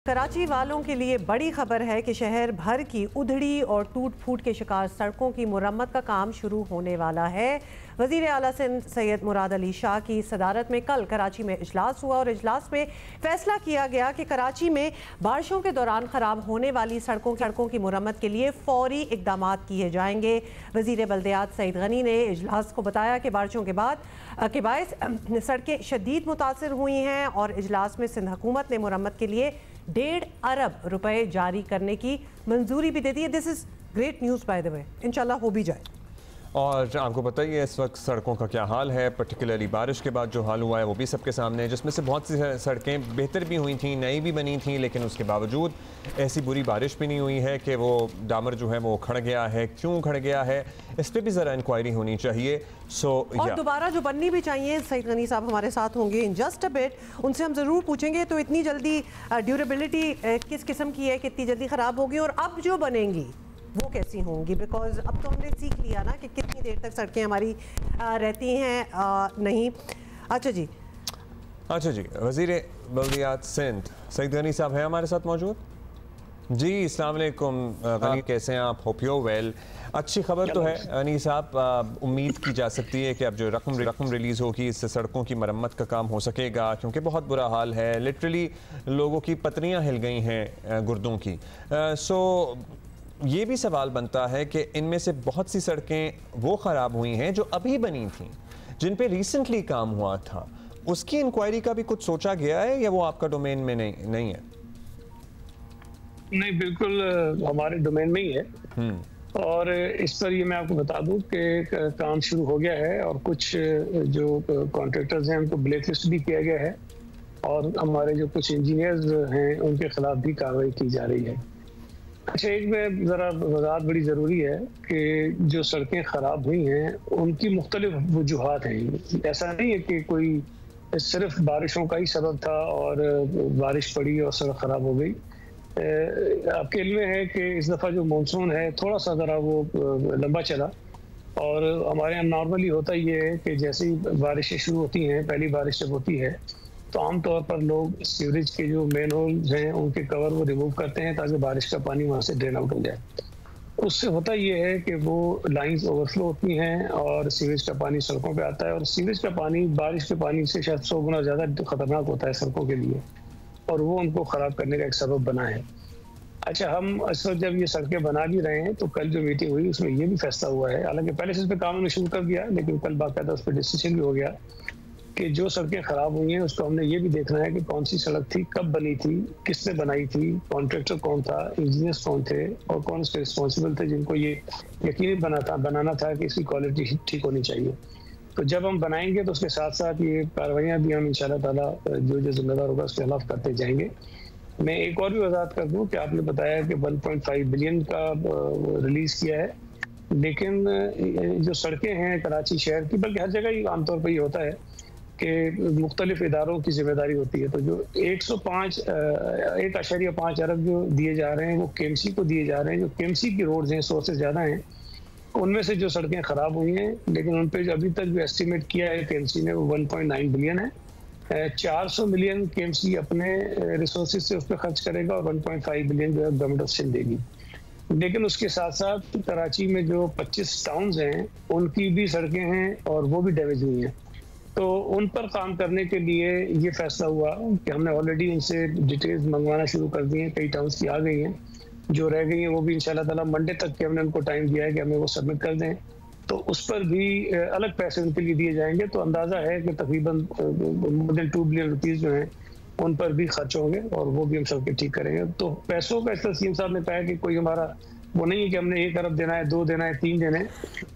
कराची वालों के लिए बड़ी खबर है कि शहर भर की उधड़ी और टूट फूट के शिकार सड़कों की मुरम्मत का काम शुरू होने वाला है। वज़ीर आला सिंध सैयद मुराद अली शाह की सदारत में कल कराची में इजलास हुआ और इजलास में फैसला किया गया कि कराची में बारिशों के दौरान ख़राब होने वाली सड़कों की मुरम्मत के लिए फौरी इकदाम किए जाएंगे। वज़ीर बल्दियात सईद गनी ने इजलास को बताया कि बारिशों के बायस सड़कें शदीद मुतासर हुई हैं और इजलास में सिंध हुकूमत ने मुरम्मत के लिए 1.5 अरब रुपए जारी करने की मंजूरी भी दे दी है। This is great news by the way, इंशाल्लाह हो भी जाए। और आपको बताइए इस वक्त सड़कों का क्या हाल है, पर्टिकुलरली बारिश के बाद जो हाल हुआ है वो भी सबके सामने है, जिसमें से बहुत सी सड़कें बेहतर भी हुई थी, नई भी बनी थी, लेकिन उसके बावजूद ऐसी बुरी बारिश भी नहीं हुई है कि वो डामर जो है वो उखड़ गया है। क्यों उखड़ गया है, इस पर भी ज़रा इंक्वायरी होनी चाहिए। और दोबारा जो बननी भी चाहिए। सईद गनी साहब हमारे साथ होंगे इन जस्ट अ बिट, उनसे हम ज़रूर पूछेंगे तो इतनी जल्दी ड्यूरेबिलिटी किस किस्म की है, कितनी जल्दी ख़राब होगी और अब जो बनेंगी वो कैसी होंगी, बिकॉज अब तो हमने सीख लिया ना कि कितनी देर तक सड़कें हमारी रहती हैं नहीं। अच्छा जी, वज़ीर बल्दियात सिंध सईद गनी साहब हैं हमारे साथ मौजूद। जी अस्सलाम वालेकुम गनी, कैसे हैं आप? Hope you well. अच्छी खबर तो है गनी साहब, उम्मीद की जा सकती है कि अब जो रकम रिलीज़ होगी इससे सड़कों की मरम्मत का काम हो सकेगा, क्योंकि बहुत बुरा हाल है। लिटरली लोगों की पतरियाँ हिल गई हैं गुर्दों की। ये भी सवाल बनता है कि इनमें से बहुत सी सड़कें वो ख़राब हुई हैं जो अभी बनी थीं, जिन पे रिसेंटली काम हुआ था। उसकी इंक्वायरी का भी कुछ सोचा गया है या वो आपका डोमेन में नहीं है? नहीं, बिल्कुल हमारे डोमेन में ही है। और इस पर ये मैं आपको बता दूं कि काम शुरू हो गया है और कुछ जो कॉन्ट्रैक्टर्स हैं उनको ब्लैक लिस्ट भी किया गया है और हमारे जो कुछ इंजीनियर्स हैं उनके खिलाफ भी कार्रवाई की जा रही है। अच्छा, एक में ज़रा वजाहत बड़ी ज़रूरी है कि जो सड़कें ख़राब हुई हैं उनकी मुख्तलिफ वजूहात हैं। ऐसा नहीं है कि कोई सिर्फ बारिशों का ही सबब था और बारिश पड़ी और सड़क ख़राब हो गई। आपके इल्म में है कि इस दफ़ा जो मानसून है थोड़ा सा ज़रा वो लंबा चला और हमारे यहाँ नॉर्मली होता ये है कि जैसे ही बारिशें शुरू होती हैं, पहली बारिश जब होती है तो आमतौर पर लोग सीवरेज के जो मेन होल्स हैं उनके कवर वो रिमूव करते हैं ताकि बारिश का पानी वहाँ से ड्रेन आउट हो जाए। उससे होता ये है कि वो लाइंस ओवरफ्लो होती हैं और सीवरेज का पानी सड़कों पे आता है और सीवरेज का पानी बारिश के पानी से शायद 100 गुना ज़्यादा खतरनाक होता है सड़कों के लिए और वो उनको ख़राब करने का एक सबब बना है। अच्छा, हम इस वक्त जब ये सड़कें बना भी रहे हैं तो कल जो मीटिंग हुई उसमें ये भी फैसला हुआ है, हालांकि पहले से इस पर काम हमने शुरू कर दिया लेकिन कल बाकायदा उस पर डिसीजन भी हो गया कि जो सड़कें ख़राब हुई हैं उसको हमने ये भी देखना है कि कौन सी सड़क थी, कब बनी थी, किसने बनाई थी, कॉन्ट्रैक्टर कौन था, इंजीनियर्स कौन थे और कौन इसके रिस्पॉन्सिबल थे जिनको ये यकीनी बनाना था कि इसकी क्वालिटी ठीक होनी चाहिए। तो जब हम बनाएंगे तो उसके साथ साथ ये कार्रवाइयाँ भी हम इंशाल्लाह ताला जो जिम्मेदार होगा उसके खिलाफ करते जाएंगे। मैं एक और भी वजाहत कर दूँ कि आपने बताया कि 1.5 बिलियन का रिलीज़ किया है, लेकिन जो सड़कें हैं कराची शहर की, बल्कि हर जगह ही आमतौर पर ये होता है कि मुख्तलिफ इदारों की जिम्मेदारी होती है। तो जो 1.5 अरब जो दिए जा रहे हैं वो केएमसी को दिए जा रहे हैं। जो केएमसी की रोड्स हैं, सोर्सेज ज़्यादा हैं, उनमें से जो सड़कें ख़राब हुई हैं लेकिन उन पर जो अभी तक जो एस्टिमेट किया है केएमसी ने वो 1.9 बिलियन है। 400 मिलियन केएमसी अपने रिसोर्सेज से उस पर खर्च करेगा और 1.5 बिलियन जो है गवर्नमेंट ऑफ सिंध देगी। लेकिन उसके साथ साथ कराची में जो 25 टाउन्स हैं उनकी भी सड़कें हैं और वो भी डैमेज हुई हैं, तो उन पर काम करने के लिए ये फैसला हुआ कि हमने ऑलरेडी उनसे डिटेल्स मंगवाना शुरू कर दी हैं। कई टाउन्स की आ गई हैं, जो रह गई हैं वो भी इंशाल्लाह ताला मंडे तक के हमने उनको टाइम दिया है कि हमें वो सबमिट कर दें, तो उस पर भी अलग पैसे उनके लिए दिए जाएंगे। तो अंदाज़ा है कि तकरीबन मोर देन 2 बिलियन रुपीज़ जो हैं उन पर भी खर्च होंगे और वो भी हम सबके ठीक करेंगे। तो पैसों का इस तरह सीएम साहब ने कहा कि कोई हमारा वो नहीं है कि हमने 1 अरब देना है, 2 देना है, 3 देना है,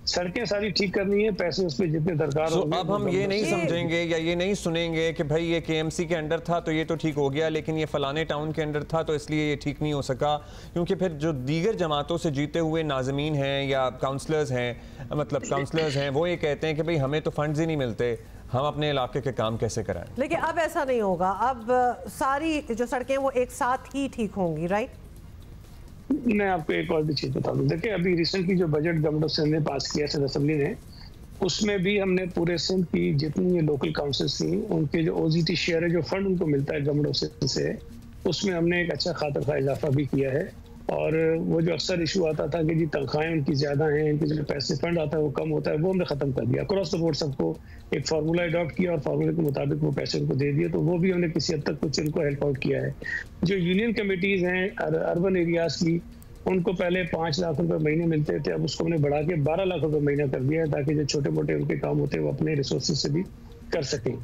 सड़कें सारी ठीक करनी है, पैसे उस पर जितने दरकार होंगे। अब हम ये नहीं समझेंगे या ये नहीं सुनेंगे कि भाई ये केएमसी के अंडर था तो ये तो ठीक हो गया, लेकिन ये फलाने टाउन के अंडर था तो इसलिए ये ठीक नहीं हो सका, क्योंकि फिर जो दीगर जमातों से जीते हुए नाज़मीन हैं या काउंसलर्स हैं वो ये कहते हैं कि भाई हमें तो फंड्स ही नहीं मिलते, हम अपने इलाके के काम कैसे कराएं। लेकिन अब ऐसा नहीं होगा, अब सारी जो सड़कें वो एक साथ ही ठीक होंगी, राइट? मैं आपको एक और भी चीज़ बता दूं, देखिए अभी रिसेंटली जो बजट गवर्नमेंट ऑफ सिंध ने पास किया सिंध असेंबली ने, उसमें भी हमने पूरे सिंध की जितनी ये लोकल काउंसिल्स थी उनके जो ओजीटी शेयर है, जो फंड उनको मिलता है गवर्नमेंट ऑफ सिंध से, उसमें हमने एक अच्छा खातर खा इजाफा भी किया है। और वो जो अक्सर इशू आता था कि जी तनख्वाहें उनकी ज़्यादा हैं, इनके जो पैसे फंड आता है वो कम होता है, वो हमने ख़त्म कर दिया। अक्रॉस द बोर्ड सबको एक फार्मूला अडॉप्ट किया और फार्मूले के मुताबिक वो पैसे उनको दे दिए, तो वो भी हमने किसी हद तक कुछ उनको हेल्प आउट किया है। जो यूनियन कमेटीज़ हैं अर्बन एरियाज़ की, उनको पहले 5 लाख रुपए महीने मिलते थे, अब उसको हमने बढ़ा के 12 लाख रुपए महीना कर दिया है, ताकि जो छोटे मोटे उनके काम होते हैं वो अपने रिसोर्सेज से भी कर सकें।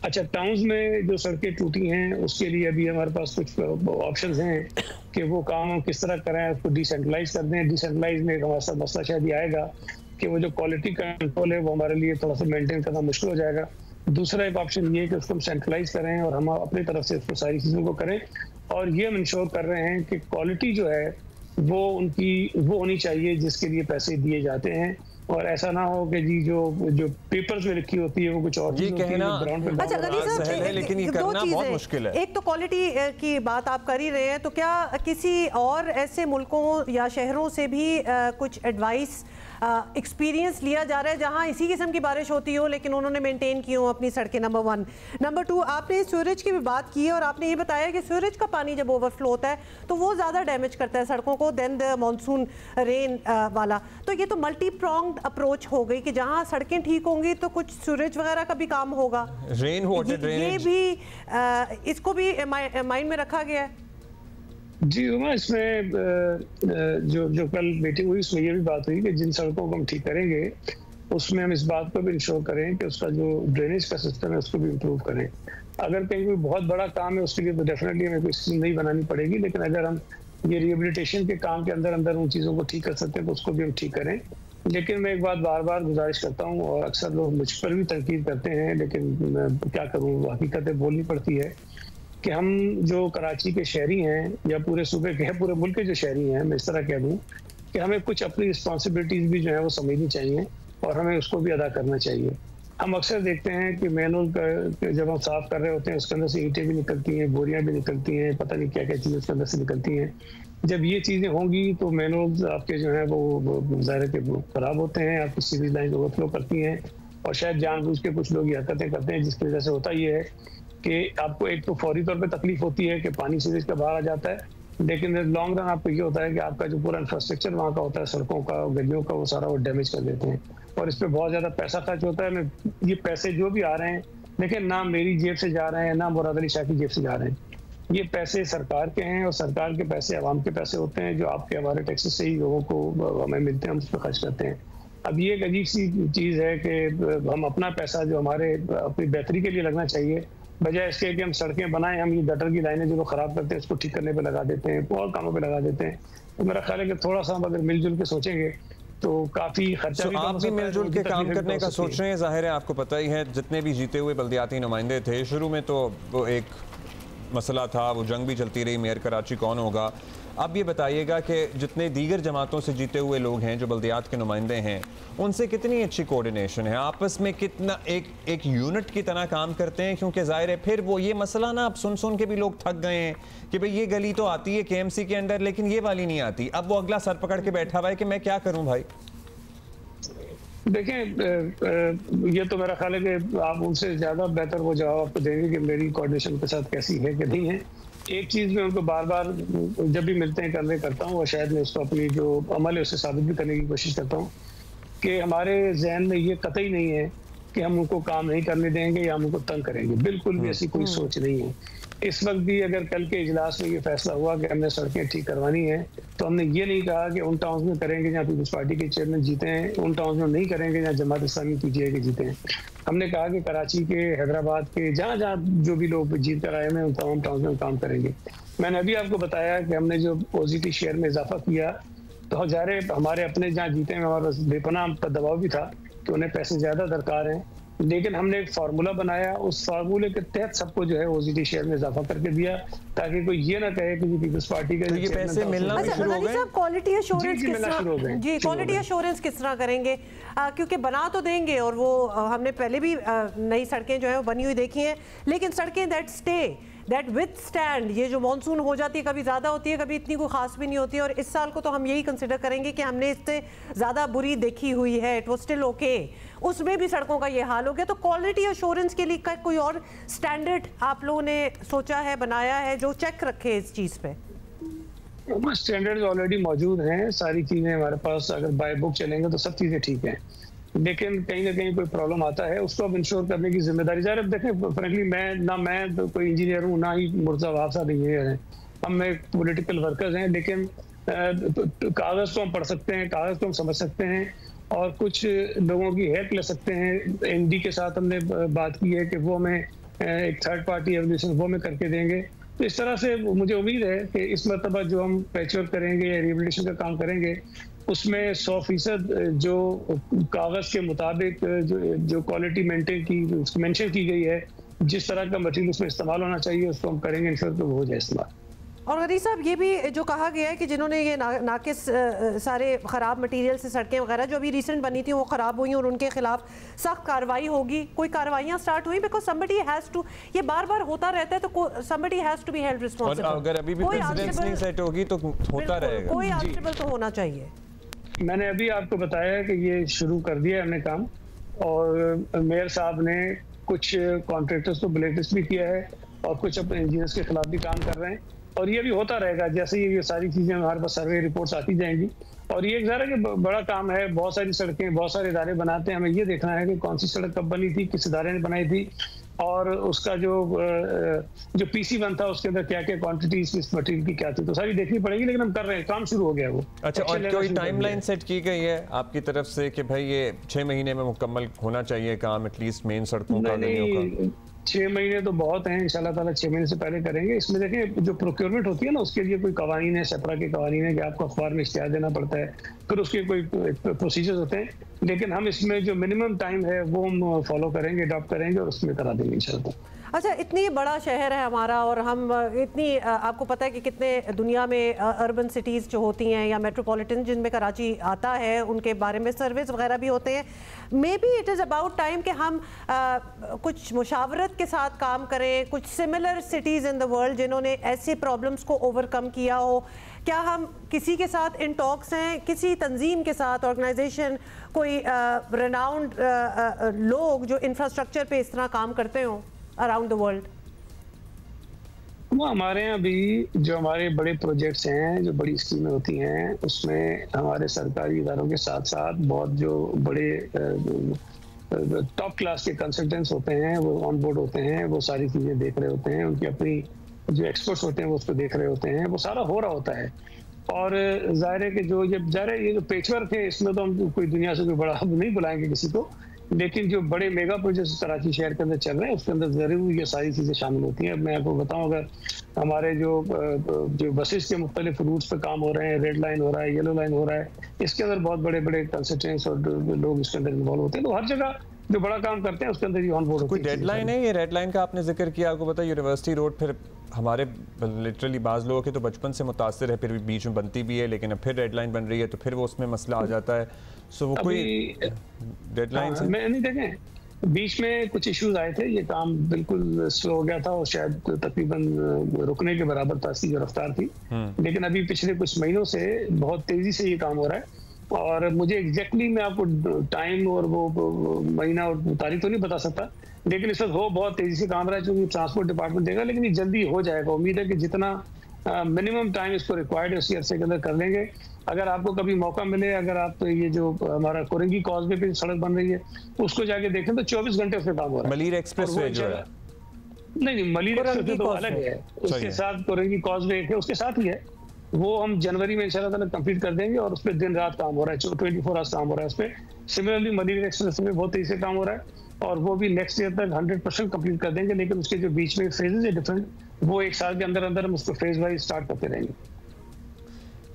अच्छा, टाउन्स में जो सड़कें टूटी हैं उसके लिए अभी हमारे पास कुछ ऑप्शंस हैं कि वो काम हम किस तरह करें, उसको डिसेंट्रलाइज कर दें। डिसेंट्रलाइज में हमारे साथ मसला शायद ये आएगा कि वो जो क्वालिटी कंट्रोल है वो हमारे लिए थोड़ा सा मेंटेन करना मुश्किल हो जाएगा। दूसरा एक ऑप्शन ये है कि उसको हम सेंट्रलाइज करें और हम अपनी तरफ से उसको सारी चीज़ों को करें, और ये हम इंश्योर कर रहे हैं कि क्वालिटी जो है वो उनकी वो होनी चाहिए जिसके लिए पैसे दिए जाते हैं, और ऐसा ना हो कि जी जो पेपर्स में लिखी होती है वो कुछ और चीज कहना ग्राउंड पे अच्छा गनी साहब, लेकिन ये करना बहुत मुश्किल है। एक तो क्वालिटी की बात आप कर ही रहे हैं, तो क्या किसी और ऐसे मुल्कों या शहरों से भी कुछ एडवाइस एक्सपीरियंस लिया जा रहा है जहां इसी किस्म की बारिश होती हो लेकिन उन्होंने मेंटेन की हो अपनी सड़कें? नंबर 1। नंबर 2, आपने सीवरेज की भी बात की है और आपने ये बताया कि सीवरेज का पानी जब ओवरफ्लो होता है तो वो ज़्यादा डैमेज करता है सड़कों को देन द मानसून रेन वाला। तो ये तो मल्टी प्रोंग्ड अप्रोच हो गई कि जहाँ सड़कें ठीक होंगी तो कुछ सीवरेज वगैरह का भी काम होगा, रेन वाटर ड्रेनेज, ये भी इसको भी माइंड में रखा गया है। जी उमा, इसमें जो कल मीटिंग हुई उसमें ये भी बात हुई कि जिन सड़कों को हम ठीक करेंगे उसमें हम इस बात को भी इंश्योर करें कि उसका जो ड्रेनेज का सिस्टम है उसको भी इम्प्रूव करें। अगर कहीं कोई बहुत बड़ा काम है उसके लिए तो डेफिनेटली हमें कोई स्कीम नहीं बनानी पड़ेगी, लेकिन अगर हम ये रिहेबिलिटेशन के काम के अंदर अंदर उन चीज़ों को ठीक कर सकते हैं तो उसको भी हम ठीक करें। लेकिन मैं एक बात बार बार गुजारिश करता हूँ, और अक्सर लोग मुझ पर भी तनकीद करते हैं, लेकिन मैं क्या करूँ, हकीकतें बोलनी पड़ती है कि हम जो कराची के शहरी हैं या पूरे सूबे के पूरे मुल्क के जो शहरी हैं, मैं इस तरह कह दूँ कि हमें कुछ अपनी रिस्पॉन्सिबिलिटीज़ भी जो है वो समझनी चाहिए और हमें उसको भी अदा करना चाहिए। हम अक्सर देखते हैं कि मैनुअल जब हम साफ़ कर रहे होते हैं उसके अंदर से ईंटें भी निकलती हैं, बोरियां भी निकलती हैं, पता नहीं क्या क्या चीज़ें उसके अंदर से निकलती हैं। जब ये चीज़ें होंगी तो मैनुअल आपके जो है वो ज़ाहिर के ख़राब होते हैं, आपकी सीरीज लाइन ओवरफ्लो करती हैं, और शायद जानबूझ के कुछ लोग ये हरकतें करते हैं जिसकी वजह से होता ये है कि आपको एक तो फौरी तौर पे तकलीफ होती है कि पानी सीरीज का बाहर आ जाता है, लेकिन लॉन्ग रन आपको ये होता है कि आपका जो पूरा इंफ्रास्ट्रक्चर वहाँ का होता है, सड़कों का, गलियों का, वो सारा वो डैमेज कर देते हैं, और इस पर बहुत ज़्यादा पैसा खर्च होता है। ये पैसे जो भी आ रहे हैं, लेकिन ना मेरी जेब से जा रहे हैं ना मुराद अली शाह की जेब से जा रहे हैं, ये पैसे सरकार के हैं, और सरकार के पैसे आवाम के पैसे होते हैं जो आपके हमारे टैक्सेस से ही लोगों को हमें मिलते हैं, हम उस पर खर्च करते हैं। अब ये एक अजीब सी चीज़ है कि हम अपना पैसा जो हमारे अपनी बेहतरी के लिए लगना चाहिए, बजाय इसके कि हम सड़कें बनाएं, हम ये गटर की लाइनें जो खराब करते हैं उसको ठीक करने पे लगा देते हैं, और कामों पे लगा देते हैं। तो मेरा ख्याल है कि थोड़ा सा हम अगर मिलजुल के सोचेंगे तो काफी खर्चा भी आप भी मिलजुल के काम करने का सोच रहे हैं। जाहिर है आपको पता ही है, जितने भी जीते हुए बल्दियाती नुमाइंदे थे, शुरू में तो वो एक मसला था, वो जंग भी चलती रही मेयर कराची कौन होगा। अब ये बताइएगा कि जितने दीगर जमातों से जीते हुए लोग हैं जो बल्दियात के नुमाइंदे हैं, उनसे कितनी अच्छी कोऑर्डिनेशन है, आपस में कितना एक यूनिट की तरह काम करते हैं? क्योंकि ज़ाहिर है फिर वो ये मसला ना अब सुन के भी लोग थक गए हैं कि भाई ये गली तो आती है KMC के अंदर लेकिन ये वाली नहीं आती। अब वो अगला सर पकड़ के बैठा हुआ है कि मैं क्या करूँ भाई। देखें, ये तो मेरा ख्याल है कि आप उनसे ज़्यादा बेहतर वो जवाब आपको देंगे कि मेरी कोऑर्डिनेशन के साथ कैसी है कि नहीं है। एक चीज़ में उनको बार बार जब भी मिलते हैं करने करता हूँ, और शायद मैं उसको अपनी जो अमल है उससे साबित भी करने की कोशिश करता हूँ कि हमारे जहन में ये कतई नहीं है कि हम उनको काम नहीं करने देंगे या हम उनको तंग करेंगे, बिल्कुल भी ऐसी कोई सोच नहीं है। इस वक्त भी अगर कल के इजलास में ये फैसला हुआ कि हमने सड़कें ठीक करवानी है, तो हमने ये नहीं कहा कि उन टाउन्स में करेंगे जहाँ पीपल्स पार्टी के चेयरमैन जीते हैं, उन टाउन्स में नहीं करेंगे जहाँ जमात इस्लामी PTI के जीते हैं। हमने कहा कि कराची के, हैदराबाद के, जहाँ जहाँ जो भी लोग जीत कर आए हैं उन तमाम टाउन्स में काम करेंगे। मैंने अभी आपको बताया कि हमने जो OZT शेयर में इजाफा किया, तो ज़ाहिर हमारे अपने जहाँ जीते हैं हमारे बेपनाह पर दबाव भी था कि उन्हें पैसे ज़्यादा दरकार हैं, लेकिन हमने एक फार्मूला बनाया, उस फार्मूले के तहत सबको जो है OZT शेयर में इजाफा करके दिया, ताकि कोई ये ना कहे कि पीपल्स पार्टी का ये पैसे मिलना भी शुरू हो गए। क्वालिटी एश्योरेंस क्वालिटी एश्योरेंस किस तरह करेंगे? क्योंकि बना तो देंगे, और वो हमने पहले भी नई सड़कें जो है वो बनी हुई देखी हैं, लेकिन सड़कें that stay that with stand ये जो मानसून हो जाती है, कभी ज़्यादा होती है, कभी इतनी कोई ख़ास भी नहीं होती है, और इस साल को तो हम यही कंसिडर करेंगे कि हमने इससे ज़्यादा बुरी देखी हुई है, इट वॉज स्टिल ओके, उसमें भी सड़कों का ये हाल हो गया। तो क्वालिटी एश्योरेंस के लिए कोई और स्टैंडर्ड आप लोगों ने सोचा है, बनाया है, जो चेक रखे इस चीज़ पे? स्टैंडर्ड्स ऑलरेडी मौजूद हैं, सारी चीज़ें हमारे पास, अगर बाय बुक चलेंगे तो सब चीज़ें ठीक हैं, लेकिन कहीं ना कहीं कोई प्रॉब्लम आता है, उसको अब इंश्योर करने की जिम्मेदारी ज़ाहिर है। देखें, फ्रेंकली मैं तो कोई इंजीनियर हूँ, ना ही मुर्जा वहाब साहब इंजीनियर हैं, हम एक पॉलिटिकल वर्कर्स हैं, लेकिन कागज़ को हम पढ़ सकते हैं, कागज़ को हम समझ सकते हैं, और कुछ लोगों की हेल्प ले सकते हैं। एनडी के साथ हमने बात की है कि वो हमें एक थर्ड पार्टी एवल्यूशन वो हमें करके देंगे। तो इस तरह से मुझे उम्मीद है कि इस मरतबा जो हम पैचवर्क करेंगे या रिहेबिलिटेशन का काम करेंगे, उसमें 100% जो कागज़ के मुताबिक जो क्वालिटी मेंटेन की मेंशन की गई है, जिस तरह का मटेरियल उसमें इस्तेमाल होना चाहिए, उसको हम करेंगे, इंश्योर कि वो हो जाए इस्तेमाल। और गनी साहब, ये भी जो कहा गया है कि जिन्होंने ये नाकिस सारे ख़राब मटेरियल से सड़कें वगैरह जो अभी रिसेंट बनी थी वो ख़राब हुई और उनके खिलाफ सख्त कार्रवाई होगी, कोई कार्रवाइयाँ स्टार्ट हुई? बिकॉज समबडी हैज़ टू, ये बार बार होता रहता है, तो somebody has to be held responsible. अगर अभी भी प्रेसिडेंस नहीं सेट होगी तो होता रहेगा, कोई आंसरेबल तो होना चाहिए। मैंने अभी आपको बताया कि ये शुरू कर दिया हमने काम, और मेयर साहब ने कुछ कॉन्ट्रैक्टर्स को ब्लैकलिस्ट भी किया है और कुछ अपने इंजीनियर्स के खिलाफ भी काम कर रहे हैं, और ये भी होता रहेगा। जैसे ये सारी चीजें हमारे पास सर्वे रिपोर्ट्स आती जाएंगी, और ये एक ज़रा कि बड़ा काम है, बहुत सारी सड़कें, बहुत सारे इदारे बनाते हैं, हमें ये देखना है कि कौन सी सड़क कब बनी थी, किस इदारे ने बनाई थी, और उसका जो पीसी बन था उसके अंदर क्या क्या क्वांटिटीज किस मटेरियल की क्या थी, तो सारी देखनी पड़ेगी, लेकिन हम कर रहे हैं, काम शुरू हो गया वो। अच्छा, और कोई टाइमलाइन सेट की गई है आपकी तरफ से कि भाई ये 6 महीने में मुकम्मल होना चाहिए काम, एटलीस्ट मेन सड़कों का, गलियों का? 6 महीने तो बहुत हैं, इंशाल्लाह ताला 6 महीने से पहले करेंगे। इसमें देखिए, जो प्रोक्योरमेंट होती है ना, उसके लिए कोई कवानीन है, सेपरा के कवानीन है कि आपको अखबार में इश्तिहार देना पड़ता है, फिर उसके कोई प्रोसीजर्स होते हैं, लेकिन हम इसमें जो मिनिमम टाइम है वो हम फॉलो करेंगे, अडॉप्ट करेंगे, और उसमें करा देंगे इंशाल्लाह। अच्छा, इतनी बड़ा शहर है हमारा, और हम इतनी, आपको पता है कि कितने दुनिया में अर्बन सिटीज़ जो होती हैं या मेट्रोपॉलिटन जिनमें कराची आता है, उनके बारे में सर्वेस वगैरह भी होते हैं। May be it is about time कि हम कुछ मुशावरत के साथ काम करें, कुछ similar cities in the world जिन्होंने ऐसे प्रॉब्लम्स को ओवरकम किया हो। क्या हम किसी के साथ इन टॉक्स हैं, किसी तंजीम के साथ, ऑर्गेनाइजेशन, कोई रेनाउंड लोग जो इंफ्रास्ट्रक्चर पे इस तरह काम करते हों अराउंड द वर्ल्ड? वो हमारे यहाँ भी जो हमारे बड़े प्रोजेक्ट्स हैं, जो बड़ी स्कीमें होती हैं, उसमें हमारे सरकारी इदारों के साथ साथ बहुत जो बड़े टॉप क्लास के कंसल्टेंट्स होते हैं वो ऑन बोर्ड होते हैं, वो सारी चीज़ें देख रहे होते हैं, उनकी अपनी जो एक्सपर्ट्स होते हैं वो उसको देख रहे होते हैं, वो सारा हो रहा होता है। और जाहिर है कि ये जो पेचवर्क है, इसमें तो हम कोई दुनिया से कोई बड़ा नहीं बुलाएंगे किसी को, लेकिन जो बड़े मेगा प्रोजेक्ट्स कराची शहर के अंदर चल रहे हैं उसके अंदर जरूर ये सारी चीज़ें शामिल होती हैं। मैं आपको बताऊं, अगर हमारे जो बसेस के मुख्तलिफ रूट्स पे काम हो रहे हैं, रेड लाइन हो रहा है, येलो लाइन हो रहा है, इसके अंदर बहुत बड़े बड़े कंसल्टेंट्स और लोग इसके अंदर इन्वॉल्व होते हैं, तो हर जगह जो बड़ा काम करते हैं उसके अंदर ये ऑन बोर्ड होती है। कोई डेडलाइन है? ये रेड लाइन का आपने जिक्र किया, आपको पता है यूनिवर्सिटी रोड फिर हमारे लिटरली बाज़ लोगों के तो बचपन से मुतासिर है, फिर भी बीच में बनती भी है, लेकिन अब फिर रेड लाइन बन रही है तो फिर वो उसमें मसला आ जाता है। सो वो कोई डेडलाइन है? मैं नहीं, देखें, बीच में कुछ इश्यूज आए थे, ये काम बिल्कुल स्लो हो गया था और शायद तकरीबन रुकने के बराबर था इसकी जो रफ्तार थी, लेकिन अभी पिछले कुछ महीनों से बहुत तेजी से ये काम हो रहा है। और मुझे एग्जैक्टली मैं आपको टाइम और वो महीना और तारीख तो नहीं बता सकता, लेकिन इस वक्त हो बहुत तेजी से काम रहा है, क्योंकि ट्रांसपोर्ट डिपार्टमेंट देगा, लेकिन ये जल्दी हो जाएगा। उम्मीद है कि जितना मिनिमम टाइम इसको रिक्वायर्ड है उसी अरसे के अंदर कर लेंगे। अगर आपको कभी मौका मिले, अगर आप ये जो हमारा कोरंगी कॉजवे पे सड़क बन रही है उसको जाके देखें तो 24 घंटे उसमें काम हो रहा है। मलीर एक्सप्रेस वे जो है, नहीं, मलीर एक्सप्रेस वे तो अलग है, उसके साथ कोरंगी कॉजवे है, उसके साथ ही है, वो हम जनवरी में इंशाल्लाह ताला कंप्लीट कर देंगे और उस पर दिन रात काम हो रहा है, 24 आवर्स काम हो रहा है उस पर। सिमिलरली मलीर एक्सप्रेस में बहुत तेजी से काम हो रहा है और वो भी नेक्स्ट ईयर तक 100% कंप्लीट कर देंगे, लेकिन उसके जो बीच में फेजेस है डिफरेंट, वो एक साल के अंदर अंदर हम उसको फेज वाइज स्टार्ट करते रहेंगे।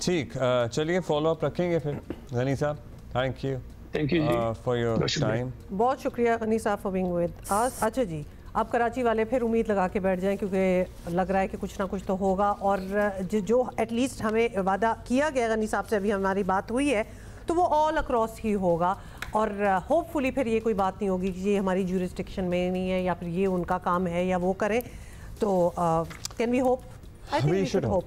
ठीक, चलिए फॉलो अप रखेंगे फिर। गनी साहब, thank you for your time. बहुत शुक्रिया गनी साहब फॉर बीइंग विद अस। अच्छा जी, आप कराची वाले फिर उम्मीद लगा के बैठ जाएं, क्योंकि लग रहा है कि कुछ ना कुछ तो होगा, और जो एटलीस्ट हमें वादा किया गया गनी साहब से, अभी हमारी बात हुई है, तो वो ऑल अक्रॉस ही होगा। और होपफुली फिर ये कोई बात नहीं होगी कि ये हमारी ज्यूरिस्डिक्शन में नहीं है या फिर ये उनका काम है या वो करें। तो can we hope? I think we should hope